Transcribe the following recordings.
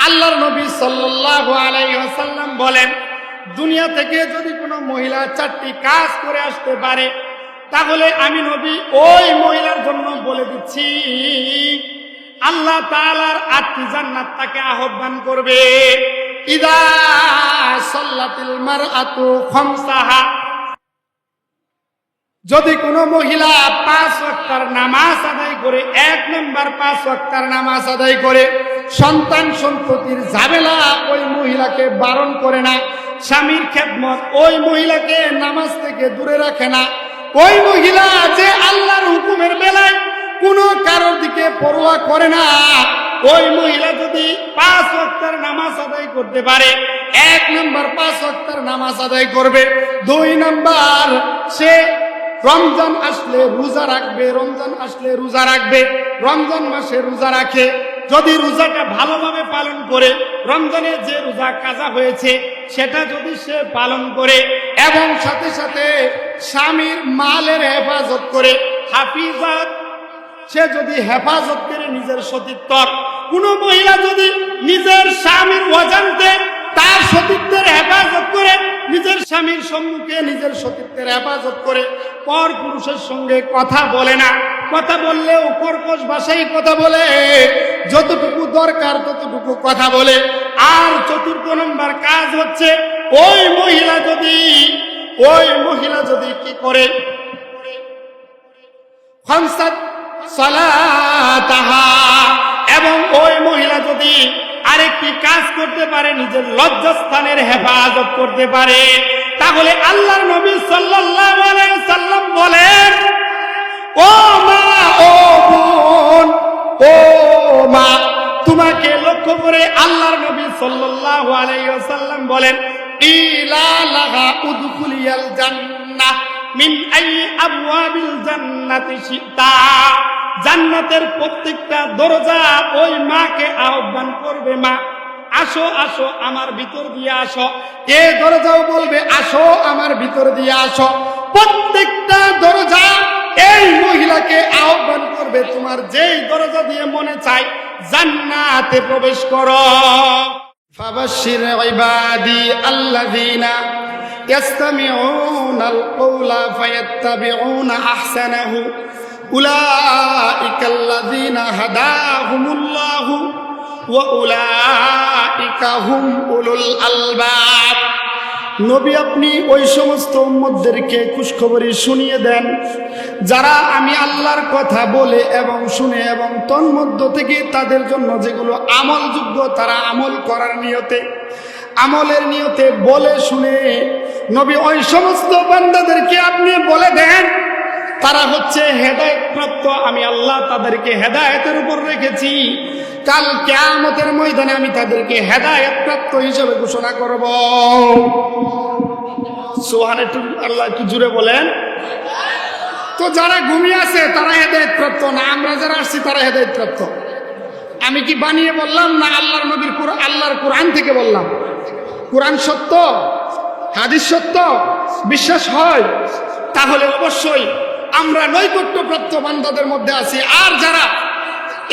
আল্লাহর নবী সাল্লাল্লাহু আলাইহি ওয়াসাল্লাম বলেন, দুনিয়া থেকে যদি কোনো মহিলা 4টি কাজ করে আসতে পারে, তাহলে আমি নবী ওই মহিলার জন্য বলে দিচ্ছি আল্লাহ তাআলার 8টি জান্নাত তাকে আহ্বান করবে। ইদা সাল্লাতিল মারআতু খামসাহা, যদি কোনো মহিলা 5 ওয়াক্তের নামাজ আদায় করে, 1 নম্বর 5 ওয়াক্তের নামাজ আদায় করে, সন্তান সন্ততির ঝামেলা ওই মহিলাকে বারণ করে না, স্বামীর খেদমত ওই মহিলাকে নামাজ থেকে দূরে রাখে না, ওই মহিলা যে আল্লাহর হুকুমের বেলায় কোনো কারোর দিকে পরোয়া করে না, ওই মহিলা যদি 5 ওয়াক্তের নামাজ আদায় করতে পারে, 1 নম্বর 5 ওয়াক্তের নামাজ আদায় করবে, 2 নম্বর সে রমজান আসলে রোজা রাখবে, রমজান আসলে রোজা রাখবে, রমজান মাসে রোজা রাখে, যদি রোজাটা ভালোভাবে পালন করে, রমজানে যে রোজা কাজা হয়েছে সেটা যদি সে পালন করে, এবং সাথে সাথে স্বামীর মালের হেফাজত করে, হাফিজাত সে যদি হেফাজত করে নিজের সতীত্বর, কোন মহিলা যদি নিজের স্বামীর অজান্তে তার সতীত্বের হেফাজত করে, নিজের স্বামীর সম্মুখে নিজের সতীত্বের হেফাজত করে, পর পুরুষের সঙ্গে কথা বলে না, কথা বললেও কর্কশ ভাষায় কথা বলে, যতটুকু দরকার ততটুকু কথা বলে। আর 4 নম্বর কাজ হচ্ছে ওই মহিলা যদি কি করে, খামসাত সালাতাহা, এবং ওই মহিলা যদি আরেকটি কাজ করতে পারে, নিজের লজ্জাস্থানের হেফাজত করতে পারে, তাহলে আল্লাহর নবী সাল্লাল্লাহু আলাইহি সাল্লাম বলেন, ও মা, ও বোন, ও মা, তোমাকে লক্ষ্য করে আল্লাহর নবী সাল্লাল্লাহু আলাইহি ওয়াসাল্লাম বলেন, ইলা লাহা উদখুলিয়াল জান্নাহ মিন আই আবওয়াবিল জান্নাতি শিতা, জান্নাতের প্রত্যেকটা দরজা ওই মাকে আহ্বান করবে, মা আসো আসো আমার ভিতর দিয়ে আসো, এ দরজাও বলবে আসো আমার ভিতর দিয়ে আসো, প্রত্যেকটা দরজা এই মহিলাকে আহ্বান করবে, তোমার যেই দরজা দিয়ে মনে চায় জান্নাতে প্রবেশ করো। ফাবাশশির ইবাদি আল্লাযীনা ইয়াসতামিউনাল কওলা ফায়াত্তাবিউনা আহসানাহু উলাইকাল্লাযীনা হাদাহুমুল্লাহু ওয়া উলাইকা হুম উলুল আলবাব। নবী আপনি ওই সমস্ত উম্মতদেরকে খুশখবরি শুনিয়ে দেন যারা আমি আল্লাহর কথা বলে এবং শুনে এবং তন্মধ্য থেকে তাদের জন্য যেগুলো আমলযোগ্য তারা আমল করার নিয়তে, আমলের নিয়তে বলে শুনে নবী ওই সমস্ত বান্দাদেরকে আপনি বলে দেন তারা হচ্ছে হেদায়েতপ্রাপ্ত, আমি আল্লাহ তাদেরকে হেদায়েতের উপর রেখেছি, কাল কিয়ামতের ময়দানে আমি তাদেরকে হেদায়েতপ্রাপ্ত হিসেবে ঘোষণা করব। সুবহানাল্লাহ, একটু জুড়ে বলেন। তো যারা ঘুমিয়ে আছে তারা হেদায়েতপ্রাপ্ত না, আমরা যারা আসছি তারা হেদায়েতপ্রাপ্ত। আমি কি বানিয়ে বললাম না আল্লাহর নবীর আল্লাহর কোরআন থেকে বললাম? কোরআন সত্য, হাদিস সত্য, বিশ্বাস হয়, তাহলে অবশ্যই আমরা নৈকট্যপ্রাপ্ত বান্দাদের মধ্যে আছি। আর যারা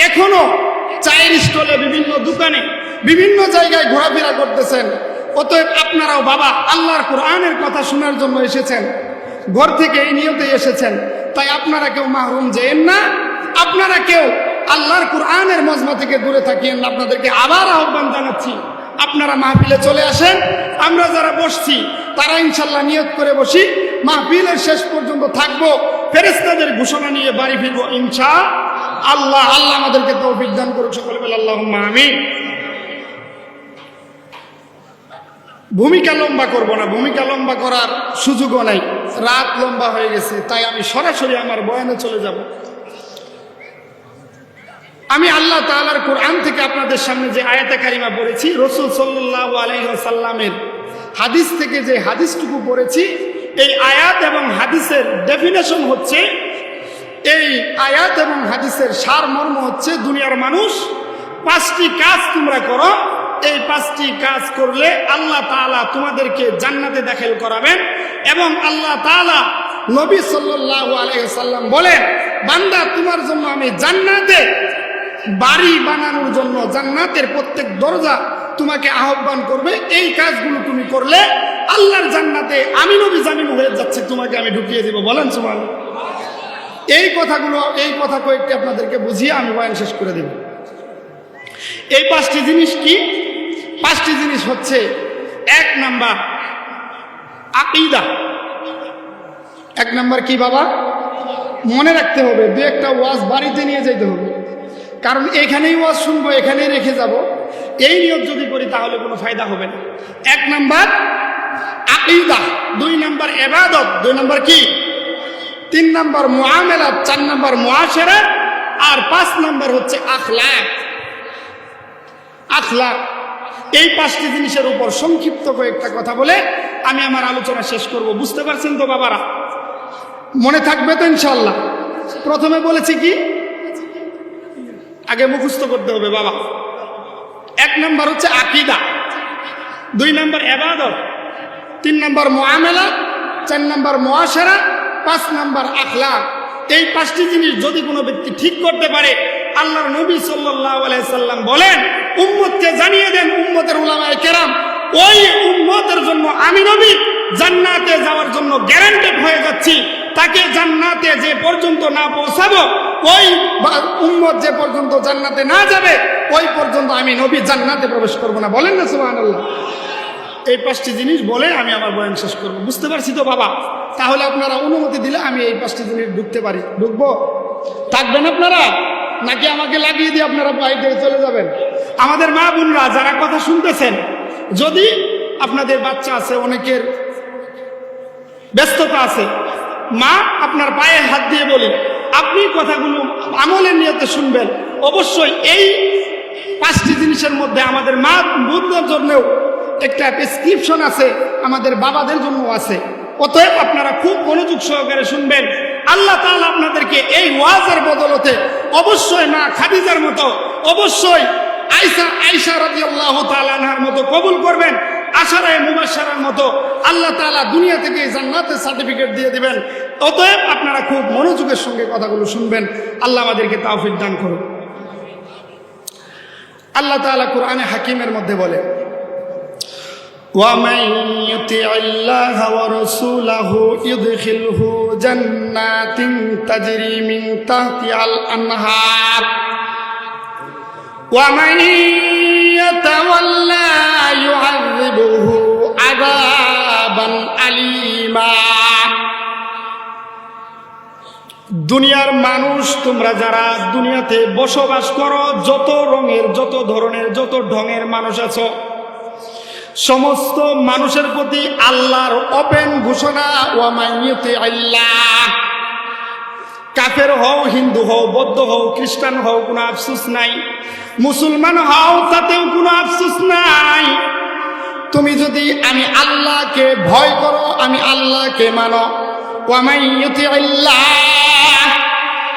এখনো চায়ের স্টলে, বিভিন্ন দোকানে, বিভিন্ন জায়গায় ঘোরাফেরা করতেছেন, অতএব আপনারাও বাবা আল্লাহর কোরআনের কথা শোনার জন্য এসেছেন, ঘর থেকে এই নিয়তে এসেছেন, তাই আপনারা কেউ মাহরুম যেয়েন না, আপনারা কেউ আল্লাহর কোরআনের মজমা থেকে দূরে থাকিয়েন না। আপনাদেরকে আবার আহ্বান জানাচ্ছি, আপনারা মাহফিলে চলে আসেন। আমরা যারা বসছি তারা ইনশাল্লাহ নিয়ত করে বসি, মাহফিলের শেষ পর্যন্ত থাকবো, ফেরেশতাদের ঘোষণা নিয়ে বাড়ি ফিরবো ইনশাআল্লাহ। আল্লাহ আমাদেরকে তৌফিক দান করুক, সকলে বলে আল্লাহুম্মা আমিন। ভূমিকা লম্বা করব না, ভূমিকা লম্বা করার সুযোগও নাই, রাত লম্বা হয়ে গেছে, তাই আমি সরাসরি আমার বয়ানে চলে যাব। আমি আল্লাহ তাআলার কোরআন থেকে আপনাদের সামনে যে আয়াতে কারিমা পড়েছি, রাসূল সাল্লাল্লাহু আলাইহি ওয়াসাল্লামের হাদিস থেকে যে হাদিসটুকু পড়েছি, এই আয়াত এবং হাদিসের ডেফিনেশন হচ্ছে, এই আয়াত এবং হাদিসের সারমর্ম হচ্ছে, দুনিয়ার মানুষ 5টি কাজ তোমরা করো, এই 5টি কাজ করলে আল্লাহ তাআলা তোমাদেরকে জান্নাতে দাখিল করাবেন। এবং আল্লাহ তাআলা নবী সাল্লাল্লাহু আলাইহি ওয়াসাল্লাম বলেন, বান্দা তোমার জন্য আমি জান্নাতে বাড়ি বানানোর জন্য, জান্নাতের প্রত্যেক দরজা তোমাকে আহ্বান করবে। এই কাজগুলো তুমি করলে আল্লাহর জান্নাতে আমি নবী জামিন হয়ে যাচ্ছে, তোমাকে আমি ঢুকিয়ে দেব। বলেন সুবহানাল্লাহ। এই কথা কয়েকটি আপনাদেরকে বুঝিয়ে আমি বয়ান শেষ করে দেব। এই 5টি জিনিস কি? 5টি জিনিস হচ্ছে, 1 নাম্বার আকীদা। 1 নাম্বার কি বাবা? মনে রাখতে হবে, 2-একটা ওয়াজ বাড়িতে নিয়ে যেতে হবে, কারণ এখানেই ওয়াজ শুনবো, এখানেই রেখে যাব। এই নিয়ত যদি করি তাহলে কোনো ফায়দা হবে না। 1 নাম্বার আকীদা, 2 নাম্বার ইবাদত, 2 নাম্বার কি? 3 নাম্বার মুআমালাত, 4 নাম্বার মুআশারা, আর 5 নাম্বার হচ্ছে আখলাক। আখলাক। এই 5টি জিনিসের উপর সংক্ষিপ্ত কয়েকটা কথা বলে আমি আমার আলোচনা শেষ করব। বুঝতে পারছেন তো বাবারা? মনে থাকবে তো ইনশাআল্লাহ? প্রথমে বলেছি কি? আগে মুখস্থ করতে হবে বাবা। 1 নাম্বার হচ্ছে আকীদা, 2 নাম্বার ইবাদত, 3 নাম্বার মুআমালাত, 4 নাম্বার মুআশারা, 5 নাম্বার আখলাক। এই 5টি জিনিস যদি কোনো ব্যক্তি ঠিক করতে পারে, আল্লাহর নবী সাল্লাল্লাহু আলাইহি সাল্লাম বলেন, উম্মতকে জানিয়ে দেন, উম্মতের উলামায়ে কেরাম, ওই উম্মতের জন্য আমি নবী জান্নাতে যাওয়ার জন্য গ্যারান্টেড হয়ে যাচ্ছি। তাকে জান্নাতে যে পর্যন্ত না পৌঁছাবো, ওই উম্মত যে পর্যন্ত জান্নাতে না যাবে, ওই পর্যন্ত আমি নবী জান্নাতে প্রবেশ করব না। বলেন না সুবহানাল্লাহ। এই 5টি জিনিস বলে আমি আমার বয়ান শেষ করব। বুঝতে পারছি তো বাবা? তাহলে আপনারা অনুমতি দিলে আমি এই 5টি জিনিস ঢুকতে পারি। ঢুকবো? থাকবেন আপনারা, নাকি আমাকে লাগিয়ে দিয়ে আপনারা বাইরে চলে যাবেন? আমাদের মা বোনরা যারা কথা শুনতেছেন, যদি আপনাদের বাচ্চা আছে, অনেকের ব্যস্ততা আছে, মা আপনার পায়ে হাত দিয়ে বলি, আপনি কথাগুলো আমলের নিয়তে শুনবেন। অবশ্যই এই 5টি জিনিসের মধ্যে আমাদের মা বোনদের জন্যও একটা প্রেসক্রিপশন আছে, আমাদের বাবাদের জন্য আছে। অতএব আপনারা খুব মনোযোগ সহকারে শুনবেন। আল্লাহ তাআলা আপনাদেরকে এই ওয়াজের বদলতে অবশ্যই মা খাদিজার মতো, অবশ্যই আয়েশা রাদিয়াল্লাহু তাআলা আনহার মতো কবুল করবেন। আশারায়ে মুবাশশারার মতো আল্লাহ তাআলা দুনিয়া থেকে জান্নাতের সার্টিফিকেট দিয়ে দিবেন। অতএব আপনারা খুব মনোযোগের সঙ্গে কথাগুলো শুনবেন। আল্লাহ আমাদেরকে তাওফিক দান করুন। আল্লাহ তাআলা কোরআনে হাকিমের মধ্যে বলে, وَمَن يُطِعِ اللَّهَ وَرَسُولَهُ يُدْخِلْهُ جَنَّاتٍ تَجْرِي مِن تَحْتِهَا الْأَنْهَارُ وَمَن يَتَوَلَّى يُعَذِّبْهُ عَذَابًا أَلِيمًا। দুনিয়ার মানুষ, তোমরা যারা দুনিয়াতে বসবাস করো, যত রঙের, যত ধরনের, যত ঢঙের মানুষ আছো, সমস্ত মানুষের প্রতি আল্লাহর ওপেন ঘোষণা, ওয়া মান ইউতিআল্লাহ। কাফের হও, হিন্দু হও, বৌদ্ধ হও, খ্রিস্টান হও, কোনো আফসোস নাই। মুসলমান হও, তাতেও কোনো আফসোস নাই। তুমি যদি আমি আল্লাহকে ভয় করো, আমি আল্লাহকে মানো, ওয়া মান ইউতিআল্লাহ,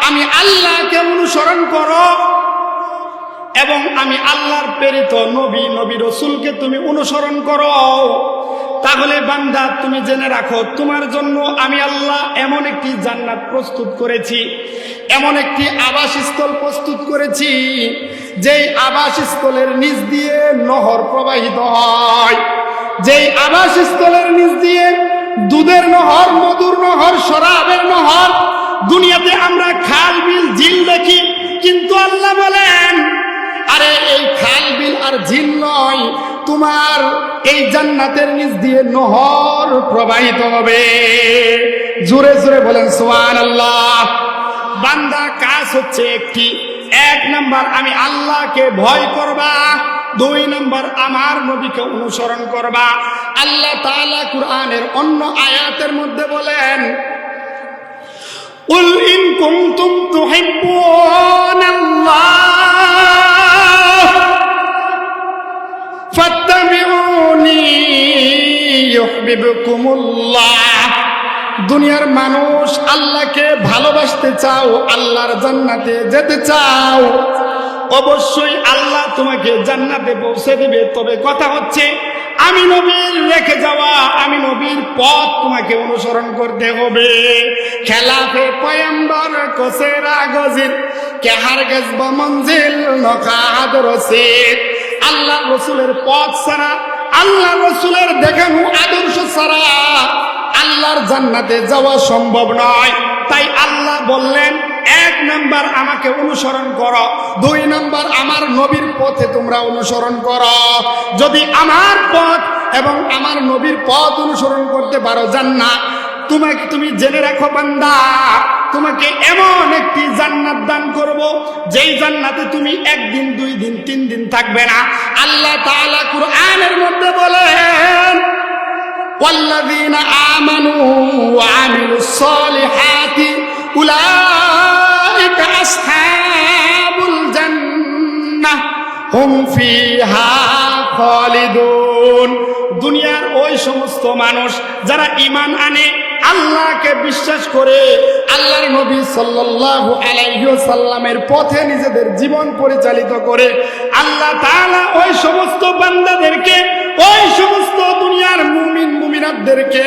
আমি আল্লাহকে অনুসরণ করো, এবং আমি আল্লাহর প্রেরিত নবী রাসূলকে তুমি অনুসরণ করো, তাহলে বান্দা তুমি জেনে রাখো, তোমার জন্য আমি আল্লাহ এমন একটি জান্নাত প্রস্তুত করেছি, এমন একটি আবাসস্থল প্রস্তুত করেছি, যেই আবাসস্থলের নিচ দিয়ে নহর প্রবাহিত হয়, যেই আবাসস্থলের নিচ দিয়ে দুধের নহর, মধুর নহর, শরাবের নহর। দুনিয়াতে আমরা খাল, বিল, ঝিল দেখি, কিন্তু আল্লাহ বলেন, আরে এই খাল, বিল আর ঝিল নয়, তোমার এই জান্নাতের নিচ দিয়ে নহর প্রবাহিত হবে। জোরে জোরে বলেন সুবহানাল্লাহ। বান্দা কাজ হচ্ছে একটি, 1 নাম্বার আমি আল্লাহকে ভয় করবা, 2 নাম্বার আমার নবীকে অনুসরণ করবা। আল্লাহ তাআলা কুরআনের অন্য আয়াতের মধ্যে বলেন, কুল ইন কুনতুম তুহিব্বুনাল্লাহ ফাত্তাবিউনি ইউহিব্বুকুমুল্লাহ। দুনিয়ার মানুষ, আল্লাহকে ভালোবাসতে চাও, আল্লাহর জান্নাতে যেতে চাও, অবশ্যই আল্লাহ তোমাকে জান্নাতে পৌঁছে দেবে। তবে কথা হচ্ছে আমি নবীর রেখে যাওয়া, আমি নবীর পথ তোমাকে অনুসরণ করতে হবে। খেলাফে পয়ম্বর কোসেরা গজির কে হারগিজ বা মঞ্জিল নখাদ রসিদ। আল্লাহ রসুলের পথ ছাড়া, আল্লাহ রসুলের দেখানো আদর্শ ছাড়া আল্লাহর জান্নাতে যাওয়া সম্ভব নয়। তাই আল্লাহ বললেন, 1 নাম্বার আমাকে অনুসরণ করো, 2 নাম্বার আমার নবীর পথে তোমরা অনুসরণ করো। যদি আমার পথ এবং আমার নবীর পথ অনুসরণ করতে পারো জান্নাত, তুমি জেনে রাখো বান্দা, তোমাকে এমন একটি জান্নাত দান করব যেই জান্নাতে তুমি 1 দিন 2 দিন 3 দিন থাকবে না। আল্লাহ তাআলা কুরআনের মধ্যে বলেন, ওয়াল্লাযীনা আমানু ওয়া আমিলুস সালিহাতি উলাইকা আসহাবুল জান্নাহ হুম ফিহা খালিদুন। দুনিয়ার ওই সমস্ত মানুষ যারা ঈমান আনে, আল্লাহকে বিশ্বাস করে, আল্লাহর নবী সাল্লাল্লাহু আলাইহি ওয়াসাল্লামের পথে নিজেদের জীবন পরিচালিত করে, আল্লাহ তাআলা ওই সমস্ত বান্দাদেরকে, ওই সমস্ত দুনিয়ার মুমিন মুমিনাতদেরকে,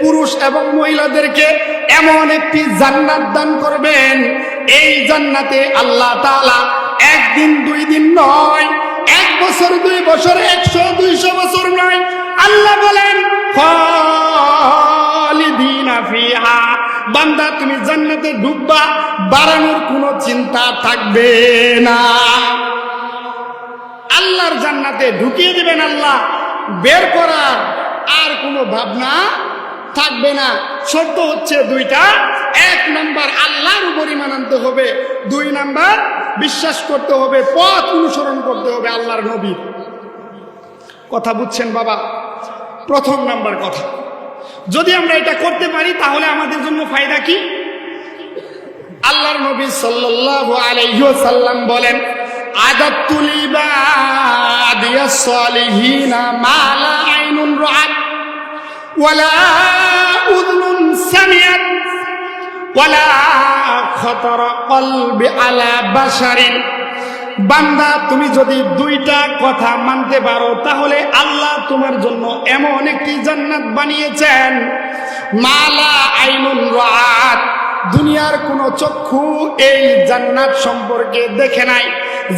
পুরুষ এবং মহিলাদেরকে এমন একটি জান্নাত দান করবেন, এই জান্নাতে আল্লাহ তাআলা 1 দিন 2 দিন নয়, 1 বছর 2 বছর 100-200 বছর নয়, আল্লাহ বলেন খালিদিনা ফিহা। বান্দা তুমি জান্নাতে ঢুকবা, বাড়ানোর কোনো চিন্তা থাকবে না। আল্লাহর জান্নাতে ঢুকিয়ে দিবেন আল্লাহ, বের করার আর কোনো ভাবনা থাকবে না। শর্ত হচ্ছে 2টা। 1 নাম্বার আল্লাহর উপর ঈমান আনতে হবে, 2 নাম্বার বিশ্বাস করতে হবে, পথ অনুসরণ করতে হবে আল্লাহর নবীর। কথা বুঝছেন বাবা? প্রথম নাম্বার কথা, যদি আমরা এটা করতে পারি তাহলে আমাদের জন্য ফায়দা কি? আল্লাহর নবী সাল্লাল্লাহু আলাইহি ওয়াসাল্লাম বলেন, আদাতুল ইবাদিয়াস সালিহিনা মা লা আইনুন রাআত ওয়ালা উযনুন সামিআত ওয়ালা খাতারা কলবি আলা বাশারিন। বান্দা তুমি যদি 2টা কথা মানতে পারো তাহলে আল্লাহ তোমার জন্য এমন একটি জান্নাত বানিয়েছেন, মালা আইনুন রাআত, দুনিয়ার কোন চক্ষু এই জান্নাত সম্পর্কে দেখে নাই।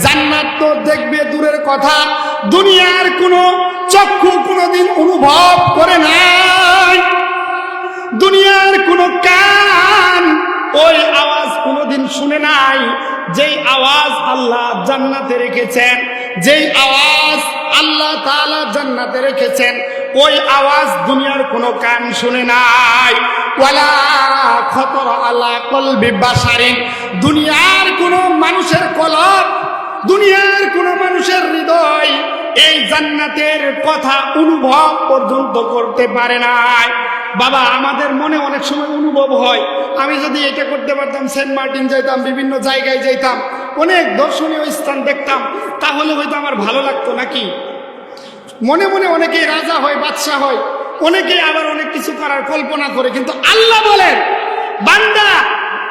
জান্নাত তো দেখবে দূরের কথা, দুনিয়ার কোন চক্ষু কোনদিন অনুভব করে নাই, দুনিয়ার কোন কান ওই আওয়াজ কোনদিন শুনে নাই। যেই আওয়াজ আল্লাহ জান্নাতে রেখেছেন, যেই আওয়াজ আল্লাহ তাআলা জান্নাতে রেখেছেন, ওই আওয়াজ দুনিয়ার কোনো কান শুনে নাই। ওয়ালা খাতারা আলা কলবি বাশারিন, দুনিয়ার কোনো মানুষের কলব, দুনিয়ার কোনো মানুষের হৃদয় এই জান্নাতের কথা অনুভব পর্যন্ত করতে পারে নাই। বাবা, আমাদের মনে অনেক সময় অনুভব হয়, আমি যদি এটা করতে পারতাম, সেন্ট মার্টিন যাইতাম, বিভিন্ন জায়গায় যাইতাম, অনেক দর্শনীয় স্থান দেখতাম, তাহলে হয়তো আমার ভালো লাগতো নাকি? মনে মনে অনেকেই রাজা হয়, বাদশাহ হয়, অনেকেই আবার অনেক কিছু করার কল্পনা করে। কিন্তু আল্লাহ বলেন, বান্দা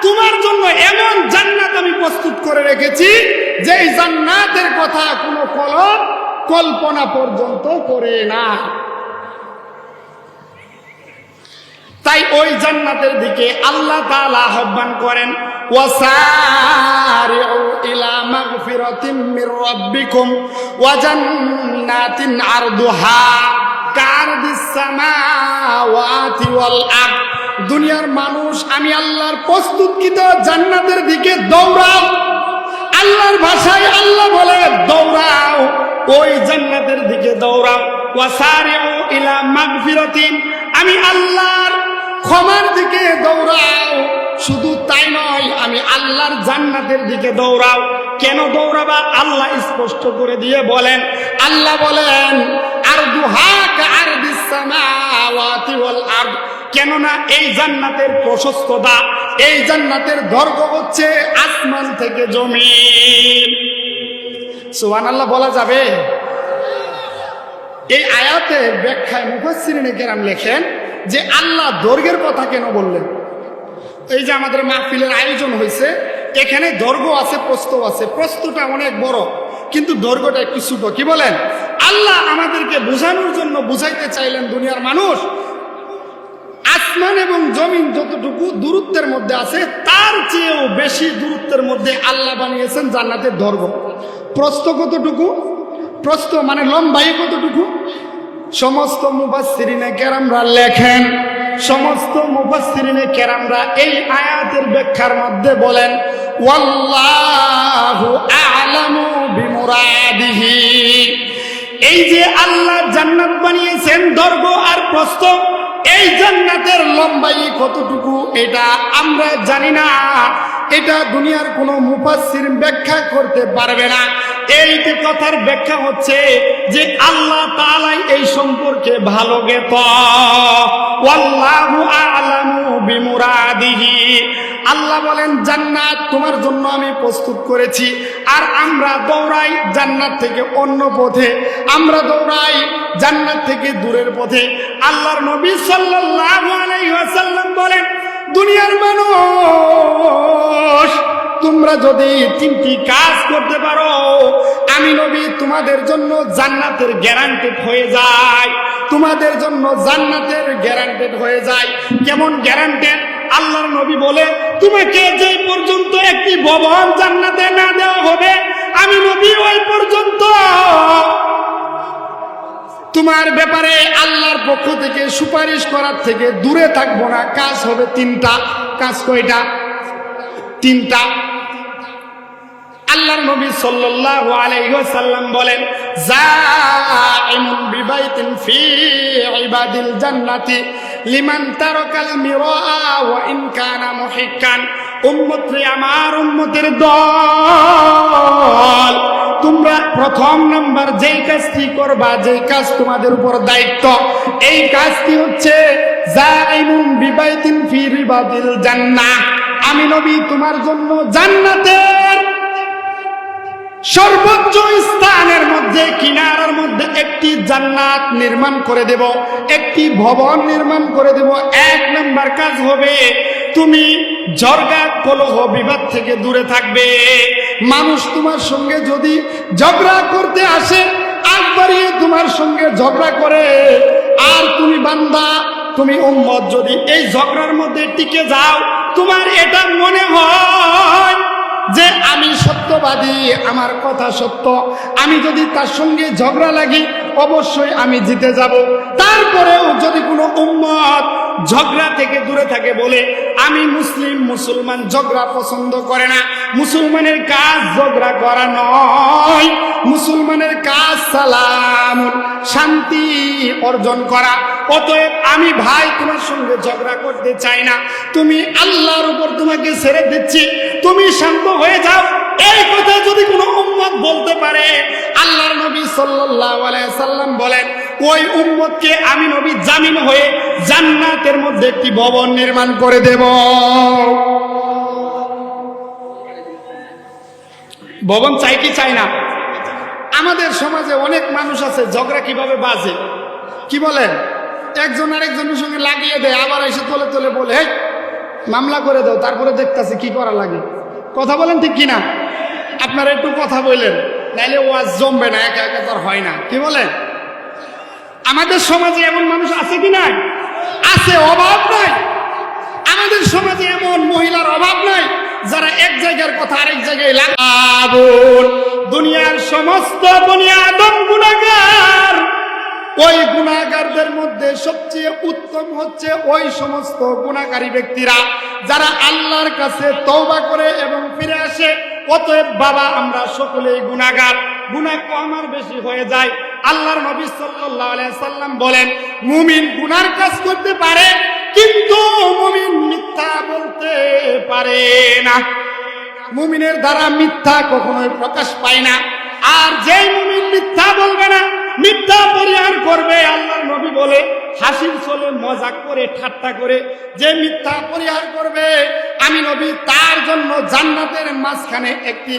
তোমার জন্য এমন জান্নাত আমি প্রস্তুত করে রেখেছি যেই জান্নাতের কথা কোনো কলব কল্পনা পর্যন্ত করে না। তাই ওই জান্নাতের দিকে আল্লাহ তাআলা আহ্বান করেন, ওয়াসারিউ ইলা মাগফিরাতিম মির রাব্বিকুম ওয়া জান্নাতিন আরদুহা কারদিস সামাওয়াতি ওয়াল আরদ। দুনিয়ার মানুষ, আমি আল্লাহর প্রস্তুতকৃত জান্নাতের দিকে দৌড়াও। আল্লাহর ভাষায় আল্লাহ বলে দৌড়াও, ওই জান্নাতের দিকে দৌড়াও। ওয়াসারিউ ইলা মাগফিরাতিন, আমি আল্লাহর ক্ষমার দিকে দৌড়াও। শুধু তাই নয়, আমি আল্লাহর জান্নাতের দিকে দৌড়াও। কেন দৌড়াবা? আল্লাহ স্পষ্ট করে দিয়ে বলেন, আল্লাহ বলেন আরদুহা কারদিস সামাওয়াতি ওয়াল আরদ, কেননা এই জান্নাতের প্রশস্ততা, এই জান্নাতের দৈর্ঘ্য হচ্ছে আসমান থেকে জমিন। সুবহানাল্লাহ বলা যাবে? এই আয়াতের ব্যাখ্যায় মুফাসসিরিনে কেরাম লেখেন যে আল্লাহ দৈর্ঘ্যের কথা কেন বললেন। এই যে আমাদের মাহফিলের আয়োজন হয়েছে, এখানে দৈর্ঘ্য আছে, প্রস্থ আছে। প্রস্থটা অনেক বড়, কিন্তু দৈর্ঘ্যটা একটু ছোট। কি বলেন? আল্লাহ আমাদেরকে বোঝানোর জন্য বুঝাইতে চাইলেন দুনিয়ার মানুষ আসমান এবং জমিন যতটুকু দূরত্বের মধ্যে আছে তার চেয়েও বেশি দূরত্বের মধ্যে আল্লাহ বানিয়েছেন জান্নাতের দৈর্ঘ্য। প্রস্থ কতটুকু? প্রস্থ মানে লম্বাই কতটুকু? সমস্ত মুফাসসিরিনে কেরামরা লেখেন, সমস্ত মুফাসসিরিনে কেরামরা এই আয়াতের ব্যাখ্যার মধ্যে বলেন ওয়াল্লাহু আ'লামু বিমুরাদিহি। এই যে আল্লাহ জান্নাত বানিয়েছেন দৈর্ঘ্য আর প্রস্থ, এই জান্নাতের লম্বাই কতটুকু এটা আমরা জানি না, এটা দুনিয়ার কোনো মুফাসসির ব্যাখ্যা করতে পারবে না। এই যে কথার ব্যাখ্যা হচ্ছে যে আল্লাহ তাআলা এই সম্পর্কে ভালো জ্ঞাত। ওয়াল্লাহু আ'লামু বিমুরাদিহি। আল্লাহ বলেন জান্নাত তোমার জন্য আমি প্রস্তুত করেছি, আর আমরা দৌড়াই জান্নাত থেকে অন্য পথে, আমরা দৌড়াই জান্নাত থেকে দূরের পথে। আল্লাহর নবী সাল্লাল্লাহু আলাইহি ওয়াসাল্লাম বলেন দুনিয়ার মানুষ তোমরা যদি তিনটি কাজ করতে পারো আমি নবী তোমাদের জন্য জান্নাতের গ্যারান্টেড হয়ে যায়, তোমাদের জন্য জান্নাতের গ্যারান্টেড হয়ে যায়। কেমন গ্যারান্টেড? আল্লাহর নবী বলে তোমাকে যে পর্যন্ত একটি ভবন জান্নাতে না দেওয়া হবে আমি নবী ওই পর্যন্ত তোমার ব্যাপারে আল্লাহর পক্ষ থেকে সুপারিশ করার থেকে দূরে থাকবো না। কাজ হবে তিনটা। কাজ কয়টা? তিনটা। আল্লাহর নবী সাল্লাল্লাহু আলাইহি ওয়াসাল্লাম বলেন জাইমুন বিবাইতিন ফি ইবাদিল জান্নাতি লিমান তারাকাল মিরাআ ওয়া ইন কানা মুহিক্কান। উম্মতরে আমার উম্মতের দল, তোমরা প্রথম নাম্বার যেই কাজটি করবা, যেই কাজ তোমাদের উপর দায়িত্ব, এই কাজটি হচ্ছে জাইমুন বিবাইতিন ফি ইবাদিল জান্নাহ। আমি নবী তোমার জন্য জান্নাতের সর্বোচ্চ স্থানের মধ্যে কিনারার মধ্যে একটি জান্নাত নির্মাণ করে দেব, একটি ভবন নির্মাণ করে দেব। এক নাম্বার কাজ হবে তুমি ঝগড়া কলহ বিবাদ থেকে দূরে থাকবে। মানুষ তোমার সঙ্গে যদি ঝগড়া করতে আসে আগ বাড়িয়ে তোমার সঙ্গে ঝগড়া করে, আর তুমি বান্দা তুমি উম্মত যদি এই ঝগড়ার মধ্যে টিকে যাও, তোমার এটা মনে হয় যে আমি সত্যবাদী, আমার কথা সত্য, আমি যদি তার সঙ্গে ঝগড়া লাগি অবশ্যই আমি জিতে যাব। তারপরেও যদি কোনো উম্মত ঝগড়া থেকে দূরে থাকে বলে আমি মুসলিম, মুসলমান ঝগড়া পছন্দ করে না, মুসলমানের কাজ ঝগড়া করা নয়, মুসলমানের কাজ সালাম শান্তি অর্জন করা। অতএব আমি ভাই তোমার সঙ্গে ঝগড়া করতে চাই না, তুমি আল্লাহর উপর তোমাকে ছেড়ে দিচ্ছি, তুমি শান্ত হয়ে যাও। এই কথা যদি কোনো উম্মত বলতে পারে আল্লাহর নবী সাল্লাল্লাহু আলাইহি সাল্লাম বলেন ওই উম্মতকে আমি নবী জামিন হয়ে জান্নাতের মধ্যে একটি ভবন নির্মাণ করে দেব। ভবন চাই কি চাই না? আমাদের সমাজে অনেক মানুষ আছে ঝগড়া কিভাবে বাজে, কি বলেন, একজন আরেকজনের সঙ্গে লাগিয়ে দেয়, আবার এসে তলে তলে বলে এই মামলা করে দাও, তারপরে দেখতেছে কি করা লাগে। কথা বলেন ঠিক কিনা? আপনারা একটু কথা বললেন, নাইলে ওয়াজ জমবে না, একা একা তার হয় না। কি বলেন? আমাদের সমাজে এমন মানুষ আছে কি নাই? আছে, অভাব নাই। আমাদের সমাজে এমন মহিলার অভাব নাই যারা এক জায়গার কথা আরেক জায়গায় লাগাবুন। দুনিয়ার সমস্ত বনি আদম গুনাহগার, ওই গুনাহগারদের মধ্যে সবচেয়ে উত্তম হচ্ছে ওই সমস্ত গুনাহগারী ব্যক্তিরা যারা আল্লাহর কাছে তওবা করে এবং ফিরে আসে। অতএব বাবা আমরা সকলেই গুনাহগার, গুনাহ কম আর বেশি হয়ে যায়। আল্লাহর নবী সাল্লাল্লাহু আলাইহি সাল্লাম বলেন মুমিন গুনার কাজ করতে পারে কিন্তু মুমিন মিথ্যা বলতে পারে না। মুমিনের দ্বারা মিথ্যা কখনোই প্রকাশ পায় না। আর যেই মুমিন মিথ্যা বলবে না, মিথ্যা পরিহার করবে, আল্লাহর নবী বলে হাসির চলে মজাক করে ঠাট্টা করে যে মিথ্যা পরিহার করবে আমি নবী তার জন্য জান্নাতের মাঝখানে একটি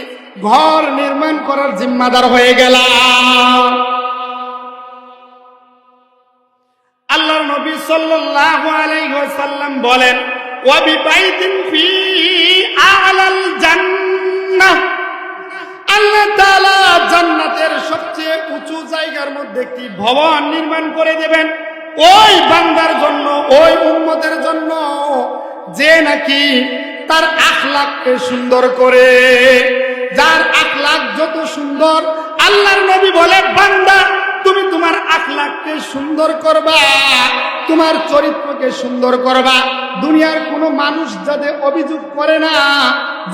ঘর নির্মাণ করার জিম্মাদার হয়ে গেলাম। আল্লাহর নবী সাল্লাল্লাহু আলাইহি ওয়াসাল্লাম বলেন ওয়া বিবাইতিন ফি আ'লাল জান্নাহ, আল্লাহ তাআলা জান্নাতের সবচেয়ে উঁচু জায়গার মধ্যে একটি ভবন নির্মাণ করে দেবেন ওই বান্দার জন্য, ওই উম্মতের জন্য যে নাকি তার আখলাককে সুন্দর করে। যার আখলাক যত সুন্দর, আল্লাহর নবী বলে বান্দা তুমি তোমার আখলাককে সুন্দর করবা, তোমার চরিত্রকে সুন্দর করবা। দুনিয়ার কোনো মানুষ যাতে অভিযোগ করে না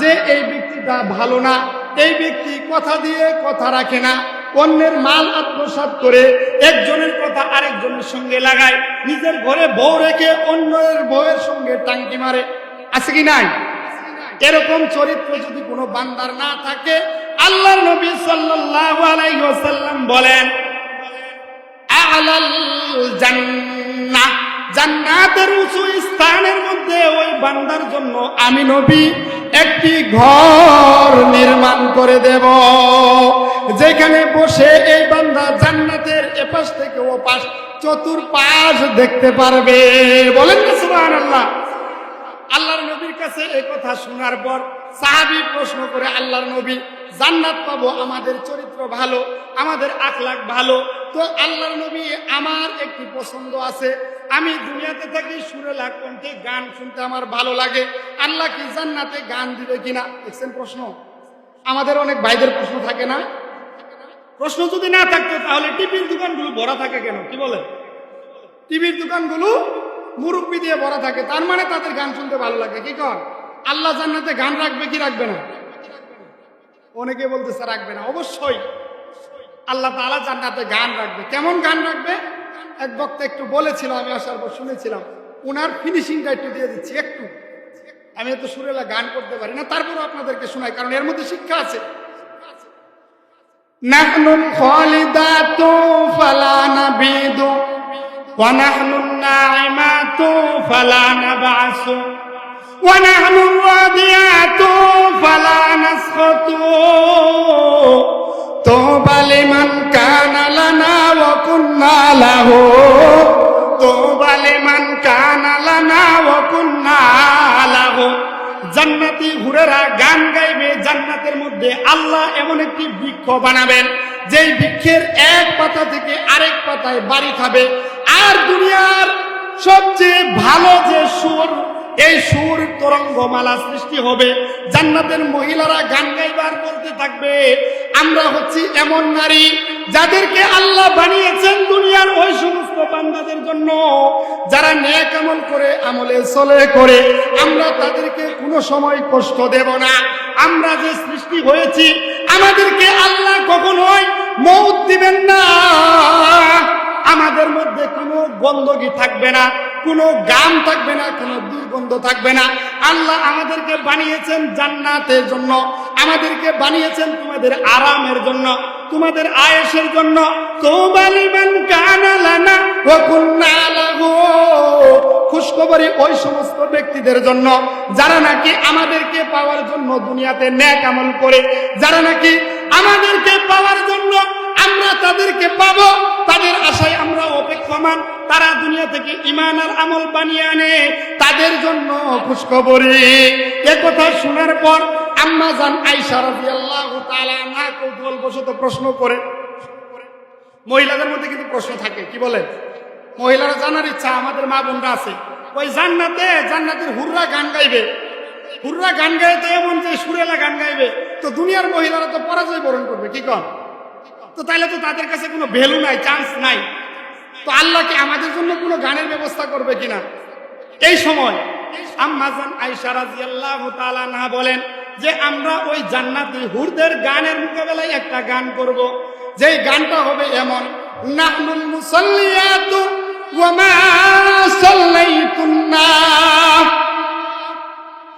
যে এই ব্যক্তিটা ভালো না, এই ব্যক্তি কথা দিয়ে কথা রাখে না, অন্যের মাল আত্মসাৎ করে একজনের কথা আরেকজনের সঙ্গে লাগায়, নিজের ঘরে বউ রেখে অন্যের বউয়ের সঙ্গে টাঙ্কি মারে, আছে কি নাই? এরকম চরিত্র যদি কোনো বান্দার না থাকে, আল্লাহর নবী সাল্লাল্লাহু আলাইহি ওয়াসাল্লাম বলেন আলাল জান্নাহ, জান্নাতের উঁচু স্থানের মধ্যে ওই বান্দার জন্য আমি নবী একটি ঘর নির্মাণ করে দেব, যেখানে বসে এই বান্দা জান্নাতের এপাশ থেকে ওপাশ চতুর্পাশ দেখতে পারবে। বলেন না সুবহানাল্লাহ। আল্লাহর নবীর কাছে এই কথা শোনার পর সাহাবী প্রশ্ন করে, আল্লাহর নবী জান্নাত পাবো, আমাদের চরিত্র ভালো, আমাদের আখলাক ভালো, তো আল্লাহর নবী আমার একটি পছন্দ আছে, আমি দুনিয়াতে থাকি সুরেলা কণ্ঠে গান শুনতে আমার ভালো লাগে, আল্লাহ কি জান্নাতে গান দিবে কিনা? দেখছেন প্রশ্ন, আমাদের অনেক ভাইদের প্রশ্ন থাকে না? প্রশ্ন যদি না থাকতো তাহলে টিভির দোকানগুলো ভরা থাকে কেন? কি বলে? টিভির দোকানগুলো মুরব্বি দিয়ে ভরা থাকে, তার মানে তাদের গান শুনতে ভালো লাগে। কি কর? আল্লাহ জান্নাতে গান রাখবে কি রাখবে না? অনেকে বলতেছে রাখবে না। অবশ্যই আল্লাহ তাআলা জান্নাতে গান রাখবে। কেমন গান রাখবে? এক বক্তা একটু বলেছিল, আমি আসার পর শুনেছিলাম, উনার ফিনিশিংটা একটু দিয়ে দিচ্ছি একটু। আমি এত সুরেলা গান করতে পারি না, তারপরও আপনাদেরকে শোনাই, কারণ এর মধ্যে শিক্ষা আছে। নাহনুল খালিদাতু ফালা নাবিদু ওয়া নাহনুন নাইমাতু ফালা নাবআসু ওয়া নাহনুর রাদিয়াতু ফালা নাসখাতু তুবা লিমান কানা লানা ওয়া কুন্না লাহু তুবা লিমান কানা লানা ওয়া কুন্না লাহু। জান্নাতি হুরেরা গান গাইবে, জান্নাতের মধ্যে আল্লাহ এমন একটি বৃক্ষ বানাবেন যেই বৃক্ষের এক পাতা থেকে আরেক পাতায় বাড়ি খাবে। আর দুনিয়ার সবচেয়ে ভালো যে সুর, এই সুর তরঙ্গমালা সৃষ্টি হবে। জান্নাতের মহিলারা গান গাইবার বলতে থাকবে, আমরা হচ্ছি এমন নারী যাদেরকে আল্লাহ বানিয়েছেন দুনিয়ার ওই সমস্ত বান্দাদের জন্য যারা নেক আমল করে, আমলে চলে করে, আমরা তাদেরকে কোনো সময় কষ্ট দেব না। আমরা যে সৃষ্টি হয়েছি, আমাদেরকে আল্লাহ কখনোই মউত দিবেন না। আমাদের মধ্যে কোনো গন্ধগি থাকবে না, কোনো গাম থাকবে না, কোনো দুর্গন্ধ থাকবে না। আল্লাহ আমাদেরকে বানিয়েছেন জান্নাতের জন্য, আমাদেরকে বানিয়েছেন তোমাদের আরামের জন্য, তোমাদের আয়েশের জন্য। তুবা লিমান কানা লানা ওয়া কুন্না লাহু। খুশখবরি ওই সমস্ত ব্যক্তিদের জন্য যারা নাকি আমাদেরকে পাওয়ার জন্য দুনিয়াতে নেক আমল করে, যারা নাকি আমাদেরকে পাওয়ার জন্য আমরা তাদেরকে পাবো, তাদের আশায় আমরা অপেক্ষমান, তারা দুনিয়া থেকে ঈমান আর আমল বানিয়ে আনে, তাদের জন্য খুশখবরি। এ কথা শোনার পর আম্মা জান আয়েশা রাদিয়াল্লাহু তাআলা আনহা কৌতূহলবশত প্রশ্ন করে, মহিলাদের মধ্যে কিন্তু প্রশ্ন থাকে, কি বলে? মহিলারা জানার ইচ্ছা, আমাদের মা বোনরা আছে, ওই জান্নাতের হুররা গান গাইবে, হুররা গান গাইতে এমন যে সুরেলা গান গাইবে, তো দুনিয়ার মহিলারা তো পরাজয় বরণ করবে, কি কর? তো তাহলে তো তাদের কাছে কোনো ভ্যালু নাই, চান্স নাই। তো আল্লাহ কি আমাদের জন্য কোনো গানের ব্যবস্থা করবে কিনা? এই সময় আম্মা জান আয়েশা রাদিয়াল্লাহু তাআলা আনহা বলেন যে আমরা ওই জান্নাতি হুরদের গানের মোকাবেলায় একটা গান করব, যেই গানটা হবে এমন, নাহনুল মুসাল্লিয়াতু ওয়া মা সাল্লাইতুন্না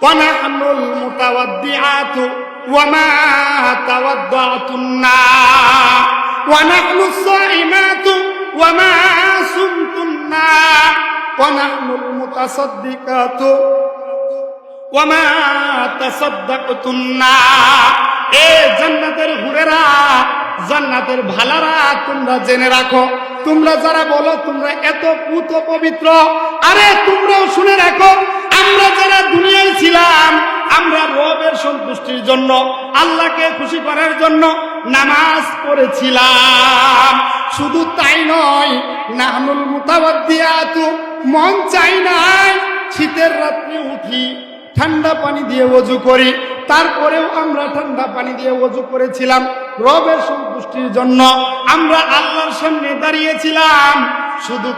ওয়া নাহনুল মুতাওয়াদ্দিআতু ওয়া মা তাওয়াদ্দাতুন্না ওয়া নাহনুস সাইমাতু ওয়া মা সুমতুন্না ওয়া নাহনুল মুতাসাদ্দিকাতু ওয়া মা তাসাদ্দাকতুন্না। এ জান্নাতের হুরেরা, জান্নাতের ভালারা, তোমরা জেনে রাখো, তোমরা যারা বলো তোমরা এত পুত পবিত্র, আরে তোমরাও শুনে রাখো, আমরা যারা দুনিয়ায় ছিলাম, আমরা রবের সন্তুষ্টির জন্য, আল্লাহকে খুশি করার জন্য নামাজ পড়েছিলাম। শুধু তাই নয়, নাহনুল মুতাওয়াদ্দিয়াতু, মন চাই নাই শীতের রাত্রে উঠি ঠান্ডা পানি দিয়ে ওযু করি, তারপরেও আমরা ঠান্ডা পানি দিয়ে ওযু করেছিলাম রবের সন্তুষ্টির জন্য। আমরা আল্লাহর সামনে দাঁড়িয়েছিলাম। শুধু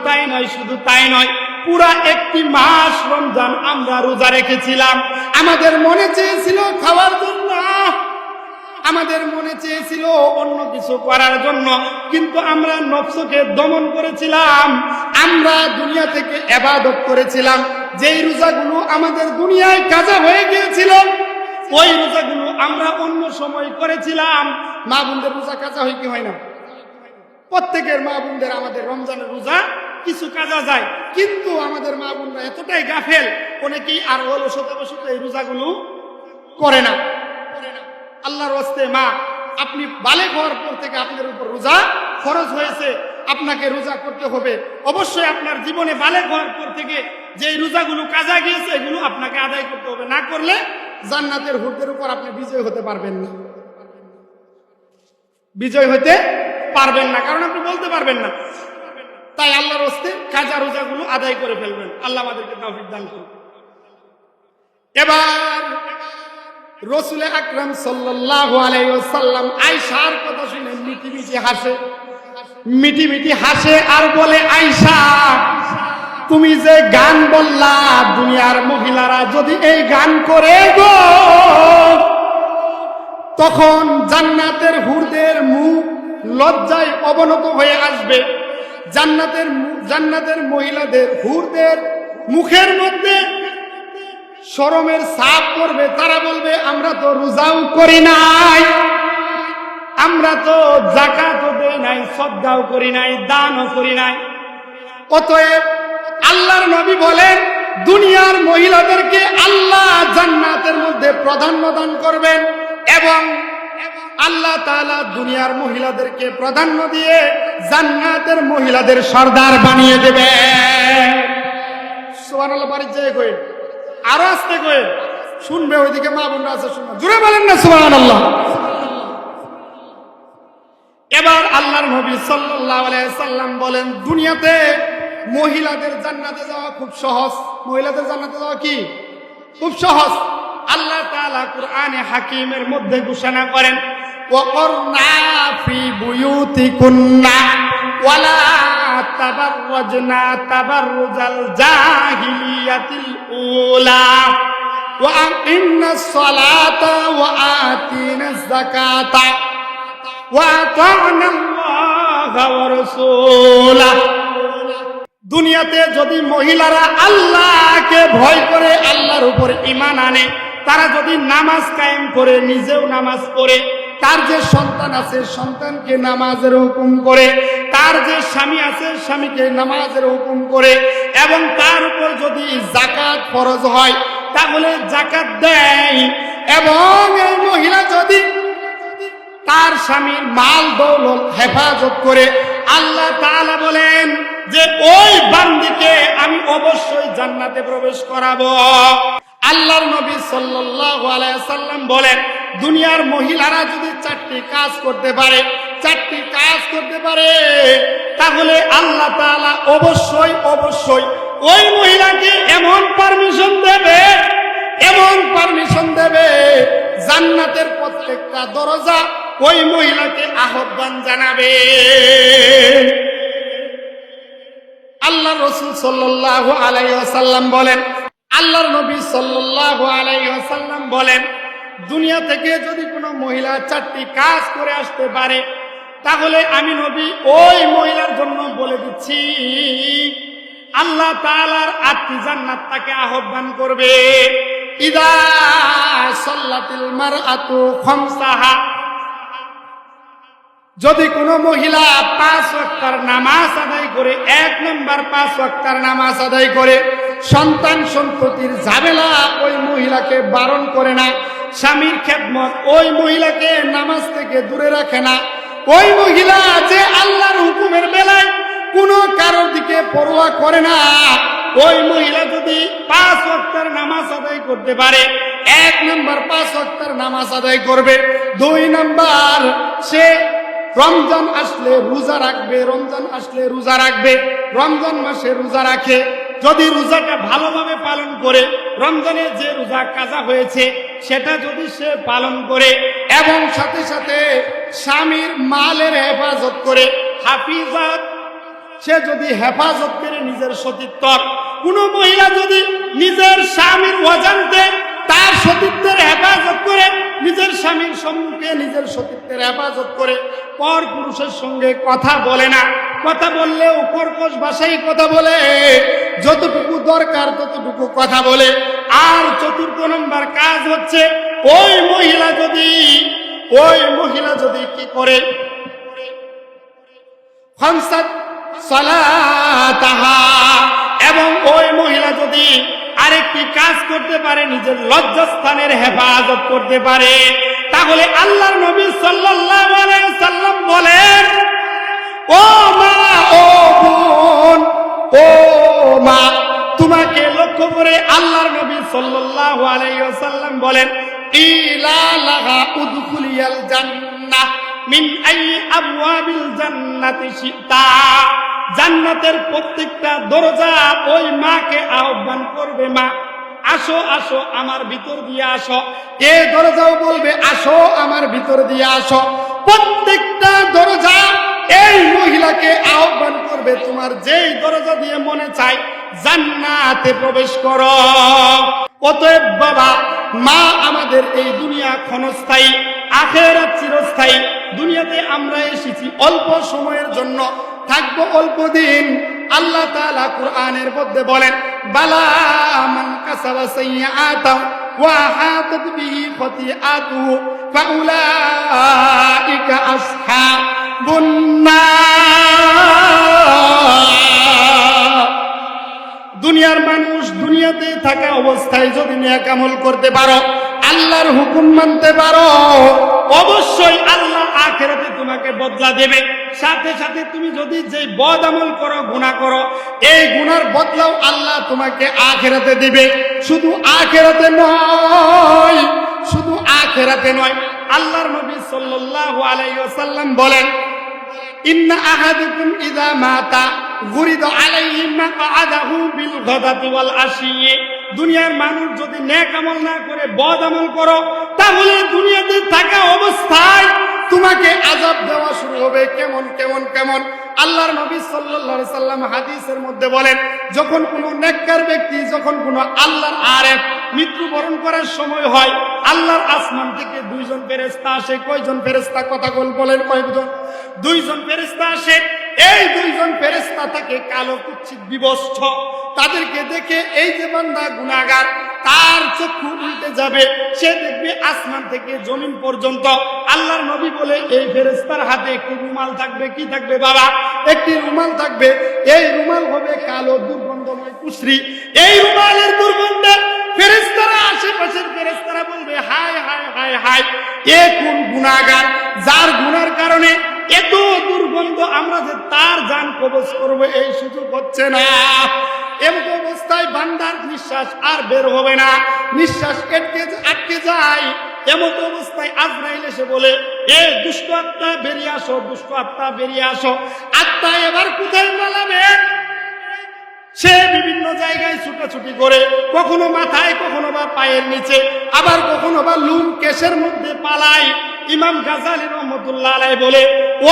তাই নয়, পুরা একটি মাস রমজান আমরা রোজা রেখেছিলাম। আমাদের মনে চেয়েছিল খাওয়ার জন্য, আমাদের মনে চেয়েছিল অন্য কিছু করার জন্য, কিন্তু আমরা নফসকে দমন করেছিলাম। আমরা দুনিয়া থেকে ইবাদত করেছিলাম। যেই রোজাগুলো আমাদের দুনিয়ায় কাজা হয়ে গিয়েছিল, ওই রোজাগুলো আমরা অন্য সময় করেছিলাম। মা বোনদের রোজা কাজা হয় কি হয় না? প্রত্যেকের মা বোনদের আমাদের রমজানের রোজা কিছু কাজা যায়, কিন্তু আমাদের মা বোনরা এতটাই গাফেল, অনেকেই আর অলসতাবশত এই রোজাগুলো করে না। আল্লাহর ওয়াস্তে মা, আপনি বালেগ হওয়ার পর থেকে আপনার উপর রোজা ফরজ হয়েছে, আপনাকে রোজা করতে হবে। অবশ্যই আপনার জীবনে বালেগ হওয়ার পর থেকে যে রোজাগুলো কাজা গিয়েছে, এগুলো আপনাকে আদায় করতে হবে। না করলে জান্নাতের হুরদের উপর আপনি বিজয় হতে পারবেন না, বিজয় হতে পারবেন না, কারণ আপনি বলতে পারবেন না। তাই আল্লাহর ওয়াস্তে কাজা রোজাগুলো আদায় করে ফেলবেন। আল্লাহ আমাদেরকে তৌফিক দান করুন। এবার রাসূল আকরাম সাল্লাল্লাহু আলাইহি ওয়াসাল্লাম আয়েশার কথা শুনে মিটি মিটি হাসে আর বলে, আয়েশা, তুমি যে গান বললা, দুনিয়ার মহিলারা যদি এই গান করে গো, তখন জান্নাতের হুরদের মুখ লজ্জায় অবনত হয়ে আসবে। জান্নাতের মহিলাদের হুরদের মুখের মধ্যে শরমের ছাপ পড়বে। তারা বলবে, আমরা তো রোজাও করি নাই, আমরা তো যাকাতও দেই নাই, সদকাও করি নাই, দানও করি নাই। অতএব আল্লাহর নবী বলেন, দুনিয়ার মহিলাদেরকে আল্লাহ জান্নাতের মধ্যে প্রাধান্য দান করবেন এবং আল্লাহ তাআলা দুনিয়ার মহিলাদেরকে প্রাধান্য দিয়ে জান্নাতের মহিলাদের সর্দার বানিয়ে দেবেন। সুবহানাল্লাহ। বাড়ির যায় কই, আরো আসতে কই, শুনবে, ওইদিকে মা বোনরা আছে, শুনবে, জোরে বলেন না সুবহানাল্লাহ। এবার আল্লাহর নবী সাল্লাল্লাহু আলাইহি সাল্লাম বলেন, দুনিয়াতে মহিলাদের জান্নাতে যাওয়া খুব সহজ। মহিলাদের জান্নাতে যাওয়া কি খুব সহজ। আল্লাহ তাআলা কুরআনে হাকিমের মধ্যে ঘোষণা করেন, ওয়াকরনা ফি বুয়ুতিকুন্না ওয়ালা তাবাররাজনা তাবাররুজাল জাহিলিয়াতিল উলা ওয়া আকিমনাস সালাতা ওয়া আতিনাজ যাকাতা ওয়া আতা'নাল্লাহা ওয়া রাসূলাহু। দুনিয়াতে যদি মহিলারা আল্লাহকে ভয় করে, আল্লাহর উপর ঈমান আনে, তারা যদি নামাজ কায়েম করে, নিজেও নামাজ পড়ে, তার যে সন্তান আছে সন্তানকে নামাজের হুকুম করে, তার যে স্বামী আছে স্বামীকে নামাজের হুকুম করে, এবং তার উপর যদি যাকাত ফরজ হয় তাহলে যাকাত দেয়, এবং এই মহিলা যদি তার স্বামীর মাল দৌলত হেফাজত করে, আল্লাহ তাআলা বলেন যে ওই বান্দিকে আমি অবশ্যই জান্নাতে প্রবেশ করাবো। আল্লাহর নবী সাল্লাল্লাহু আলাইহি সাল্লাম বলেন, দুনিয়ার মহিলারা যদি চারটি কাজ করতে পারে তাহলে আল্লাহ তাআলা অবশ্যই ওই মহিলাকে এমন পারমিশন দেবে, জান্নাতের প্রত্যেকটা দরজা ওই মহিলাকে আহ্বান জানাবে। আল্লাহ রাসূল সাল্লাল্লাহু আলাইহি ওয়াসাল্লাম বলেন, আল্লাহর নবী সাল্লাল্লাহু আলাইহি ওয়াসাল্লাম বলেন, দুনিয়া থেকে যদি কোনো মহিলা চারটি কাজ করে আসতে পারে তাহলে আমি নবী ওই মহিলার জন্য বলে দিচ্ছি, আল্লাহ তাআলার 8টি জান্নাত তাকে আহ্বান করবে। ইদা সাল্লাতিল মারআতু খামসাহা, যদি কোনো মহিলা 5 ওয়াক্তের নামাজ আদায় করে, 1 নম্বর 5 ওয়াক্তের নামাজ আদায় করে, সন্তান সন্ততির ঝামেলা ওই মহিলাকে বারণ করে না, স্বামীর খেদমত ওই মহিলাকে নামাজ থেকে দূরে রাখে না, ওই মহিলা যে আল্লাহর হুকুমের বেলায় কোনো কারোর দিকে পরোয়া করে না, ওই মহিলা যদি 5 ওয়াক্তের নামাজ আদায় করতে পারে, 1 নাম্বার 5 ওয়াক্তের নামাজ আদায় করবে, 2 নাম্বার সে রমজান আসলে রোজা রাখবে, রমজান আসলে রোজা রাখবে, রমজান মাসে রোজা রাখে, যদি রোজাটা ভালোভাবে পালন করে, রমজানে যে রোজা কাজা হয়েছে সেটা যদি সে পালন করে, এবং সাথে সাথে স্বামীর মালের হেফাজত করে, হাফিজাত সে যদি হেফাজত করে নিজের সতীত্বর, কোন মহিলা যদি নিজের স্বামীর অজান্তে তার সতীত্বের হেফাজত করে, নিজের স্বামীর সম্মুখে নিজের সতীত্বের হেফাজত করে পর পুরুষের সঙ্গে কথা বলে না, কথা বললেও কর্কশ ভাষায় কথা বলে, যতটুকু দরকার ততটুকু কথা বলে। আর 4 নম্বর কাজ হচ্ছে ওই মহিলা যদি কি করে, খামসাত সালাতাহা, এবং ওই মহিলা যদি আরেকটি কাজ করতে পারে, নিজের লজ্জাস্থানের হেফাজত করতে পারে, তাহলে আল্লাহর নবী সাল্লাল্লাহু আলাইহি ওয়াসাল্লাম বলেন, ও মা, ও বোন, ও মা, তোমাকে লক্ষ্য করে আল্লাহর নবী সাল্লাল্লাহু আলাইহি ওয়াসাল্লাম বলেন, ইলা লাহা উদখুলিয়াল জান্নাহ মিন আইয়ি আবওয়াবিল জান্নাতি শিতা। জান্নাতের প্রত্যেকটা দরজা ওই মাকে আহ্বান করবে, মা আসো আসো আমার ভিতর দিয়ে আসো। এই দরজাও বলবে আসো আমার ভিতর দিয়ে আসো। প্রত্যেকটা দরজা এই মহিলাকে আহ্বান করবে, তোমার যেই দরজা দিয়ে মনে চায় জান্নাতে প্রবেশ করো। অতএব বাবা, মা আমাদের এই দুনিয়া ক্ষণস্থায়ী, আখিরাত চিরস্থায়ী। দুনিয়াতে আমরা এসেছি অল্প সময়ের জন্য, থাকবো অল্প দিন। আল্লাহ তাআলা কুরআনের মধ্যে বলেন, বালা মান কাসাবা সাইয়্যাতাও ওয়া হাতাত বিহি খতিআতুহু ফাউলাইকা আসহাবুন নার। দুনিয়ার মানুষ দুনিয়াতে থাকা অবস্থায় যদি নেক আমল করতে পারো, আল্লাহর হুকুম মানতে পারো, অবশ্যই আল্লাহ আখিরাতে তোমাকে বদলা দেবে। সাথে সাথে তুমি যদি যে বদ আমল করো, গুনাহ করো, এই গুনার বদলাও আল্লাহ তোমাকে আখিরাতে দিবে। শুধু আখিরাতে নয়, শুধু আখিরাতে নয়, আল্লাহর নবী সাল্লাল্লাহু আলাইহি ওয়াসাল্লাম বলেন, ইন্না আহাদুকুম ইযা মাতা গুরিদা আলাইহি মাকআদাহু বিল গাদাতি ওয়াল আশিয়্যি। দুনিয়ার মানুষ যদি নেক আমল না করে বদ আমল করো, তাহলে দুনিয়াতে থাকা অবস্থায় তোমাকে আযাব দেওয়া শুরু হবে। কেমন কেমন কেমন? আল্লাহর নবী সাল্লাল্লাহু আলাইহি সাল্লাম হাদিসের মধ্যে বলেন, যখন কোনো নেককার ব্যক্তি, যখন কোনো আল্লাহর আরেফ মৃত্যুবরণ করার সময় হয়, আল্লাহর আসমান থেকে 2 জন ফেরেশতা আসে। কয়জন ফেরেশতা? কথা বলেন কয়জন? 2 জন ফেরেশতা আসে। এই 2 জন ফেরেশতা থাকে কালো কুৎসিত বিবস্ত্র। তাদেরকে দেখে এই যে বান্দা গুনাহগার, তার চক্ষু উল্টে যাবে, সে দেখবে আসমান থেকে জমিন পর্যন্ত। আল্লাহর নবী বলে, এই ফেরেশতার হাতে একটি রুমাল থাকবে। কি থাকবে বাবা? একটি রুমাল থাকবে। এই রুমাল হবে কালো দুর্গন্ধময় কুশরি। এই রুমালের দুর্গন্ধে ফেরেশতারা, আশেপাশের ফেরেশতারা বলবে, হায় হায় হায় হায়, এ কোন গুনাহগার যার গুনার কারণে এত দুর্গন্ধ, আমরা যে তার জান কবজ করবো এই সুযোগ হচ্ছে না। এমন অবস্থায় বান্দার নিঃশ্বাস আর বের হবে না, নিঃশ্বাস আটকে যায়। এমন অবস্থায় আজরাইল এসে বলে, এ দুষ্ট আত্মা বেরিয়ে আসো, দুষ্ট আত্মা বেরিয়ে আসো। আত্মা এবার কোথায় পালাবে? সে বিভিন্ন জায়গায় ছুটাছুটি করে, কখনো মাথায়, কখনো বা পায়ের নিচে, আবার কখনো বা লুম কেশের মধ্যে পালায়। ইমাম গাজালি রহমতুল্লাহ আলাইহি বলে,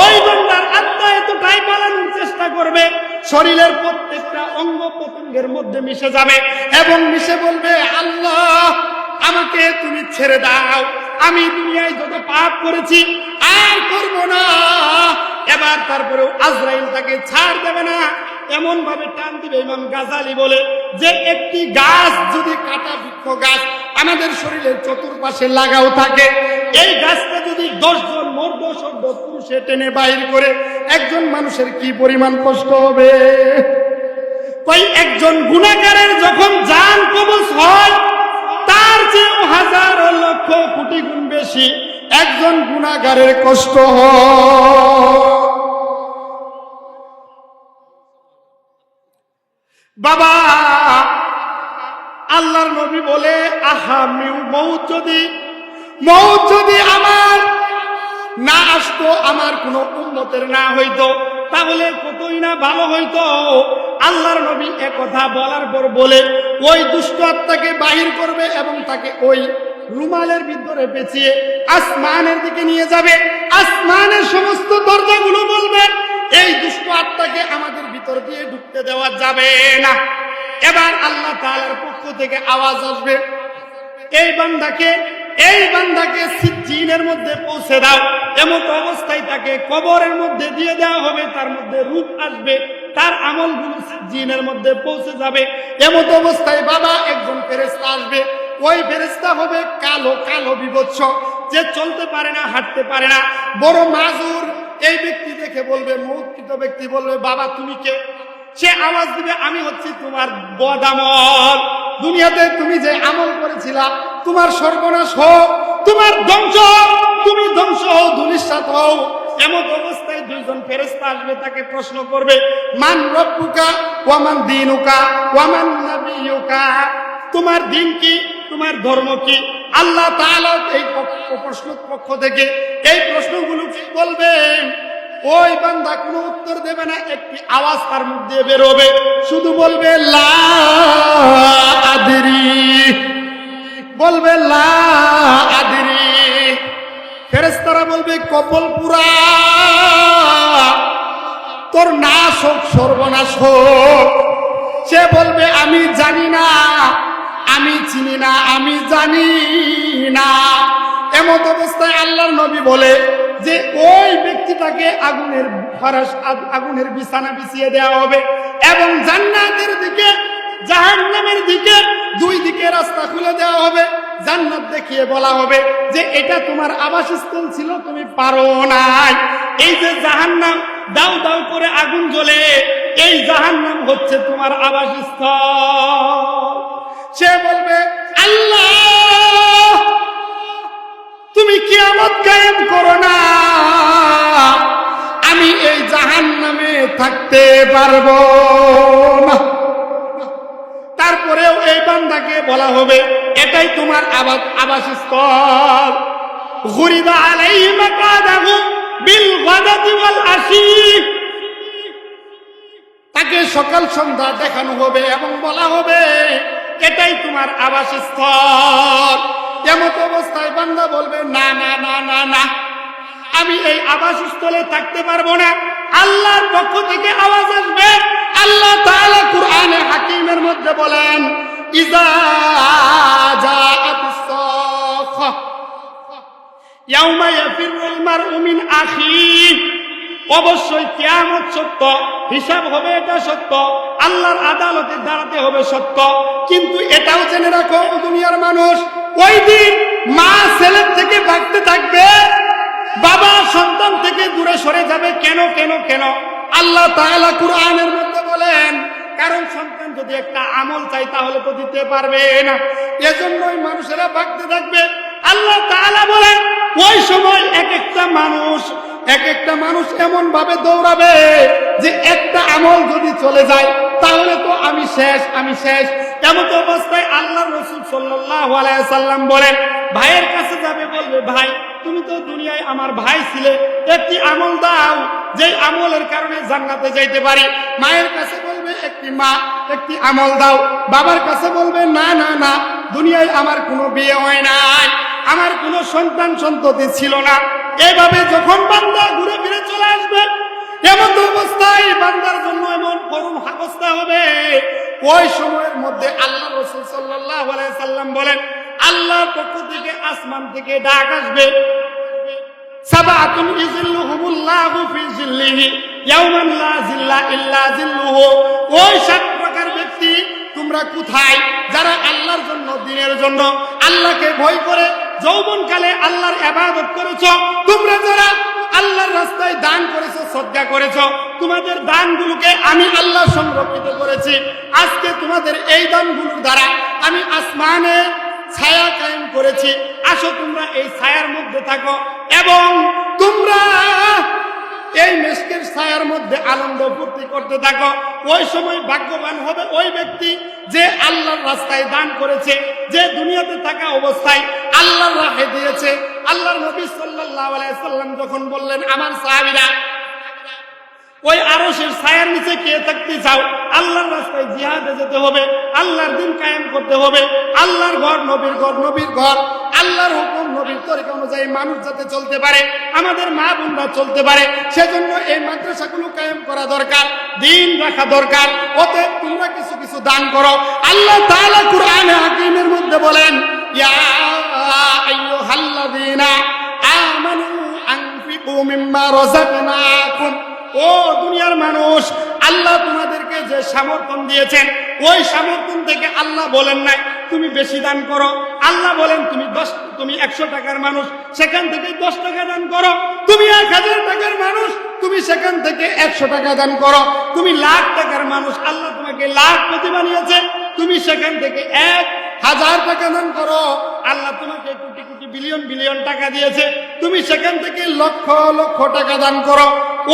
ওই বান্দার আত্মা এতটাই পালানোর চেষ্টা করবে, শরীরের প্রত্যেকটা অঙ্গ প্রত্যঙ্গের মধ্যে মিশে যাবে এবং মিশে বলবে, আল্লাহ আমাকে তুমি ছেড়ে দাও, আমি দুনিয়ায় যত পাপ করেছি আর করব না। এবার তারপরেও আজরাইল তাকে ছাড় দেবে না, এমন ভাবে টান দিবে। ইমাম গাজালি বলে যে, একটি গাছ যদি, কাটা বৃক্ষ গাছ আমাদের শরীরের চতুর্পাশে লাগাও থাকে, এই গাছটা যদি 10 জন মর্দ সর্দ পুরুষে টেনে বাইর করে, একজন মানুষের কি পরিমাণ কষ্ট হবে? কই একজন গুনাহগারের যখন জান কবজ হয়, তার চেয়েও হাজার লক্ষ কোটি গুণ বেশি একজন গুনাহগারের কষ্ট হয়। বাবা আল্লাহর নবী বলে, আহা মৌত যদি আমার না আসতো, আমার কোন উম্মতের না হইতো, তাহলে কতই না ভালো হইতো। আল্লাহর নবী একথা বলার পর বলে ওই দুষ্ট আত্মাকে বাহির করবে এবং তাকে ওই রুমালের ভিতরে পেঁচিয়ে আসমানের দিকে নিয়ে যাবে। আসমানের সমস্ত দরজাগুলো বলবে এই দুষ্ট আত্মাকে আমাদের ভিতর দিয়ে ঢুকতে দেওয়া যাবে না। এবার আল্লাহ তাআলার পক্ষ থেকে আওয়াজ আসবে, এই বান্দাকে সিজ্জিনের মধ্যে পৌঁছে দাও। এমন অবস্থায় তাকে কবরের মধ্যে দিয়ে দেওয়া হবে, তার মধ্যে রূপ আসবে, তার আমলগুলো সিজ্জিনের মধ্যে পৌঁছে যাবে। এমন অবস্থায় বাবা একজন ফেরেশতা আসবে, ওই ফেরেশতা হবে কালো বিভৎস, যে চলতে পারে না, হাঁটতে পারে না, বড় মাজুর। এই ব্যক্তি দেখে বলবে, মৌতকৃত ব্যক্তি বলবে, বাবা তুমি কে? সে আওয়াজ দিবে, আমি হচ্ছি তোমার বদামল, দুনিয়াতে তুমি যে আমল করেছিলা তোমার সর্বনাশ হোক, তোমার ধ্বংস, তুমি ধ্বংস হও, ধূলিসাৎ হও। এমন অবস্থায় দুইজন ফেরেশতা আসবে, তাকে প্রশ্ন করবে, মান রব্বুকা ওয়া মান দীনুকা ওয়া মান নাবিয়ুকা, তোমার দিন কি, তোমার ধর্ম কি? আল্লাহ তাআলা এই প্রশ্নের পক্ষ থেকে এই প্রশ্নগুলো বলবেন। ওই বান্দা কোনো উত্তর দেবে না, একটি আওয়াজ তার মুখ দিয়ে বের হবে, শুধু বলবে লা আদরি, বলবে লা আদরি। ফেরেশতারা বলবে, কপাল পুরা, তোর নাশ হোক, সর্বনাশ হোক। সে বলবে, আমি জানি না, আমি চিনি না, আমি জানি না। এমন অবস্থায় আল্লাহর নবী বলে যে ওই ব্যক্তিটাকে আগুনের বিছানা বিছিয়ে দেওয়া হবে এবং জান্নাতের দিকে জাহান্নামের দিকে দুই দিকে রাস্তা খুলে দেওয়া হবে। জান্নাত দেখিয়ে বলা হবে যে এটা তোমার আবাসস্থল ছিল, তুমি পারো নাই। এই যে জাহান্নাম দাউ দাউ করে আগুন জ্বলে, এই জাহান্নাম হচ্ছে তোমার আবাসস্থল। সে বলবে, আল্লাহ তুমি কিয়ামত কায়েম করো না, আমি এই জাহান্নামে থাকতে পারবো না। তারপরেও এই বান্দাকে বলা হবে এটাই তোমার আবাসস্থল। গুরিদা আলাইহি মাকাদাহু বিল গাদাতি ওয়াল আশি, তাকে সকাল সন্ধ্যা দেখানো হবে এবং বলা হবে এটাই তোমার আবাসস্থল। এমন অবস্থায় বান্দা বলবে, না না না না না, আমি এই আবাসস্থলে থাকতে পারবো না। আল্লাহর পক্ষ থেকে আওয়াজ আসবে। আল্লাহ তাআলা কুরআনে হাকিমের মধ্যে বলেন, ইজা জাআতিস সাখা ইয়াউমা ইয়াফিরুল মারউ মিন আখিহি, অবশ্যই কিয়ামত সত্য, হিসাব হবে এটা সত্য, আল্লাহর আদালতে দাঁড়াতে হবে সত্য। কিন্তু এটাও জেনে রাখো দুনিয়ার মানুষ, ওই দিন মা ছেলের থেকে ভাগতে থাকবে, বাবা সন্তান থেকে দূরে সরে যাবে। কেন কেন কেন? আল্লাহ তাআলা কুরআনের মধ্যে বলেন, কারণ সন্তান যদি একটা আমল চাই তাহলে তো দিতে পারবে না, এজন্যই মানুষেরা ভাগতে থাকবে। আল্লাহ তাআলা বলেন, ওই সময় এক একটা মানুষ এমন ভাবে দৌড়াবে যে একটা আমল যদি চলে যায় তাহলে তো আমি শেষ। এমন অবস্থায় আল্লাহর রাসূল সাল্লাল্লাহু আলাইহি সাল্লাম বলেন, ভাইয়ের কাছে যাবে, বলবে, ভাই তুমি তো দুনিয়ায় আমার ভাই ছিলে, একটি আমল দাও যে আমলের কারণে জান্নাতে যাইতে পারি। মায়ের কাছে বলবে, একটি আমল দাও। বাবার কাছে বলবে, না না না, দুনিয়ায় আমার কোনো বিয়ে হয় নাই, আমার কোনো সন্তান সন্ততি ছিল না। এভাবে যখন বান্দা ঘুরে ফিরে চলে আসবে, এমন অবস্থায় বান্দার জন্য এমন করুণ অবস্থা হবে, ওই সময়ের মধ্যে আল্লাহ রাসূল সাল্লাল্লাহু আলাইহি সাল্লাম বলেন, আল্লাহর পক্ষ থেকে আসমান থেকে ডাক আসবে, সাবাতুন ইযিল্লুহুমুল্লাহু ফি জিল্লিহি ইয়াওমান লা জিল্লা ইল্লা জিল্লুহু। ওই সাত প্রকার ব্যক্তি তোমরা কোথায়? যারা আল্লাহর জন্য, দ্বীনের জন্য, আল্লাহকে ভয় করে যৌবনকালে আল্লাহর ইবাদত করেছো, তোমরা যারা আল্লাহর রাস্তায় দান করেছো, সদকা করেছো, তোমাদের দানগুলোকে আমি আল্লাহ সংরক্ষিত করেছি। আজকে তোমাদের এই দানগুলোর দ্বারা আমি আসমানে ছায়া কায়েম করেছি। আসো তোমরা এই ছায়ার মধ্যে থাকো এবং তোমরা এই মেশকের ছায়ার মধ্যে আনন্দ ফুর্তি করতে থাকো। ওই সময় ভাগ্যবান হবে ওই ব্যক্তি যে আল্লাহর রাস্তায় দান করেছে, যে দুনিয়াতে থাকা অবস্থায় আল্লাহর রাহে দিয়েছে। আল্লাহর নবী সাল্লাল্লাহু আলাইহি সাল্লাম যখন বললেন, আমার সাহাবীরা ওই আরশের ছায়ার নিচে কে থাকতে চাও? আল্লাহর রাস্তায় জিহাদে যেতে হবে, আল্লাহর দ্বীন কায়েম করতে হবে, আল্লাহর ঘর নবীর ঘর, নবীর ঘর, আল্লাহর হুকুম নবীর তরিকা অনুযায়ী মানুষ যাতে চলতে পারে, আমাদের মা বোনরা চলতে পারে, সেজন্য এই মাদ্রাসাগুলো কায়েম করা দরকার, দ্বীন রাখা দরকার। অতএব তোমরা কিছু কিছু দান করো। আল্লাহ তাআলা কুরআনে হাকিমের মধ্যে বলেন, ইয়া আইয়ুহাল্লাযীনা আমানু আনফিকু মিম্মা রাযাকনাকুম। ও দুনিয়ার মানুষ, আল্লাহ তোমাদেরকে যে সমর্থন দিয়েছেন ওই সমর্থন থেকে আল্লাহ বলেন নাই তুমি বেশি দান করো। আল্লাহ বলেন তুমি 100 টাকার মানুষ, সেখান থেকে 10 টাকা দান করো। তুমি 1000 টাকার মানুষ, তুমি সেখান থেকে 100 টাকা দান করো। তুমি লাখ টাকার মানুষ, আল্লাহ তোমাকে লাখপতি বানিয়েছে, তুমি সেখান থেকে 1000 টাকা দান করো। আল্লাহ তোমাকে কোটি কোটি বিলিয়ন বিলিয়ন টাকা দিয়েছে, তুমি সেখান থেকে লক্ষ লক্ষ টাকা দান করো।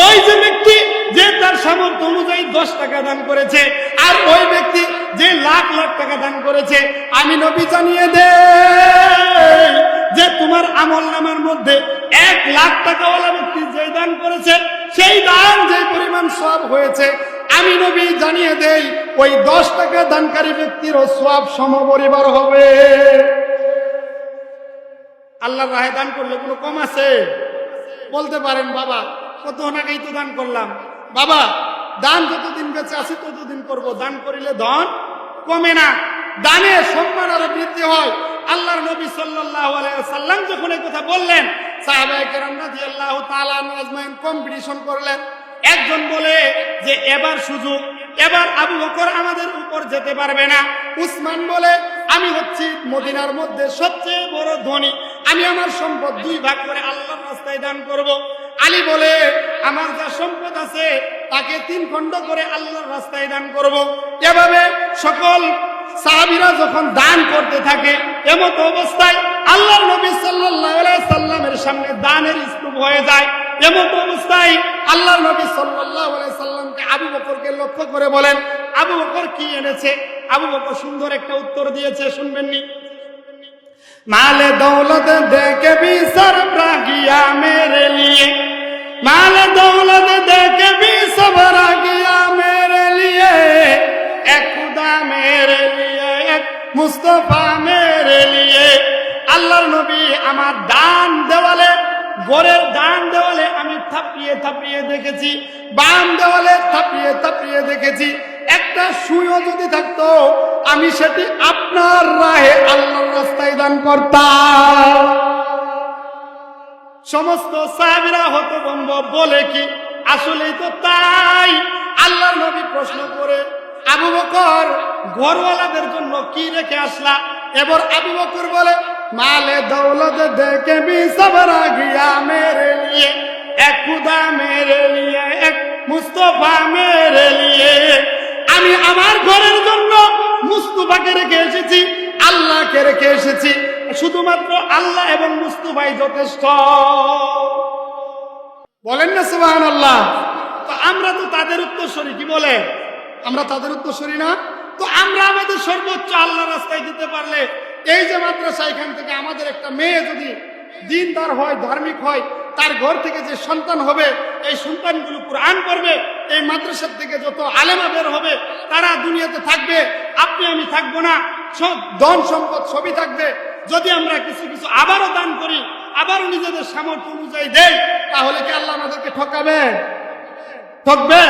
ওই যে ব্যক্তি যে তার সামর্থ্য অনুযায়ী 10 টাকা দান করেছে, আর ওই ব্যক্তি যে লাখ লাখ টাকা দান করেছে, আমি নবী জানিয়ে দেই যে তোমার আমলনামার মধ্যে 1 লাখ টাকাওয়ালা ব্যক্তি যে দান করেছে, সেই দান যে পরিমাণ সওয়াব হয়েছে, আমি নবী জানিয়ে দেই ওই 10 টাকা দানকারী ব্যক্তিরও সওয়াব সমপরিমাণ হবে। আল্লাহর রাহে দান করলে কোনো কম আছে? বলতে পারেন, বাবা কত টাকাই তো দান করলাম। বাবা দান যতদিন বেঁচে আছি ততদিন করব, দান করিলে ধন কমে না, দানে সম্মান আরো বৃদ্ধি হয়। আল্লাহর নবী সাল্লাল্লাহু আলাইহি ওয়াসাল্লাম যখন এই কথা বললেন, সাহাবায়ে কেরাম রাদিয়াল্লাহু তাআলা আজমাইন কম্পিটিশন করলেন। একজন বলে যে এবার সুযোগ, এবার আবু বকর আমাদের উপর যেতে পারবে না। উসমান বলে আমি হচ্ছি মদিনার মধ্যে সবচেয়ে বড় ধনী, আমি আমার সম্পদ 2 ভাগ করে আল্লাহর রাস্তায় দান করব। আলী বলে আমার যা সম্পদ আছে তাকে 3 খণ্ড করে আল্লাহর রাস্তায় দান করব। এভাবে সকল সাহাবীরা যখন দান করতে থাকে, এমত অবস্থায় আল্লাহর নবী সাল্লাল্লাহু আলাইহি সাল্লামের সামনে দানের স্তূপ হয়ে যায়। এমত অবস্থায় আল্লাহর নবী সাল্লাল্লাহু আলাইহি সাল্লামকে আবু বকরকে লক্ষ্য করে বলেন, আবু বকর কি এনেছে? আবু বকর সুন্দর একটা উত্তর দিয়েছে, শুনবেননি? माले दौलत दे के भी सरबराह किया मेरे लिए, माले दौलत दे के भी सरबराह किया मेरे लिए, एक खुदा मेरे लिए, एक मुस्तफा मेरे लिए। আল্লাহর নবী আমার দান দেওয়ালে, ঘরের দান দেওয়ালে আমি থাপিয়ে থাপিয়ে দেখেছি, বাম দেওয়ালে থাপিয়ে থাপিয়ে দেখেছি, একটা সুইও যদি থাকতো আমি সেটি আপনার রাহে আল্লাহর রাস্তায় দান করতাম। সমস্ত সাহাবীরা হতভম্ব, বলে কি আসলেই তো তাই। আল্লাহর নবী প্রশ্ন করে, আবু বকর ঘরওয়ালাদের জন্য কি রেখে আসলা? এবার আবু বকর বলে, মালে দৌলত দেখে भी सबरा गया मेरे लिए, एक खुदा मेरे लिए, एक मुस्तफा मेरे लिए। আমি আমার ঘরের জন্য মুস্তাফাকে রেখে এসেছি, আল্লাহকে রেখে এসেছি, শুধুমাত্র আল্লাহ এবং মুস্তাফাই যথেষ্ট। বলেন না সুবহানাল্লাহ? তো আমরা তো তাদের উত্তরসূরি, কি বলে? আমরা তাদের উত্তরসূরি না? তো আমরা আমাদের সর্বোচ্চ আল্লাহর রাস্তায় দিতে পারলে, এই যে মাদ্রাসা, এখান থেকে আমাদের একটা মেয়ে যদি দিনদার হয়, ধার্মিক হয়, তার ঘর থেকে যে সন্তান হবে, এই সন্তানগুলো কুরআন পড়বে, এই মাদ্রাসার থেকে যত আলেমা বের হবে তারা দুনিয়াতে থাকবে, আপনি আমি থাকবো না, সব ধন সম্পদ সবই থাকবে। যদি আমরা কিছু কিছু আবারও দান করি, আবারও নিজেদের সামর্থ্য অনুযায়ী দেই, তাহলে কি আল্লাহ আমাদেরকে ঠকাবে? ঠকবে?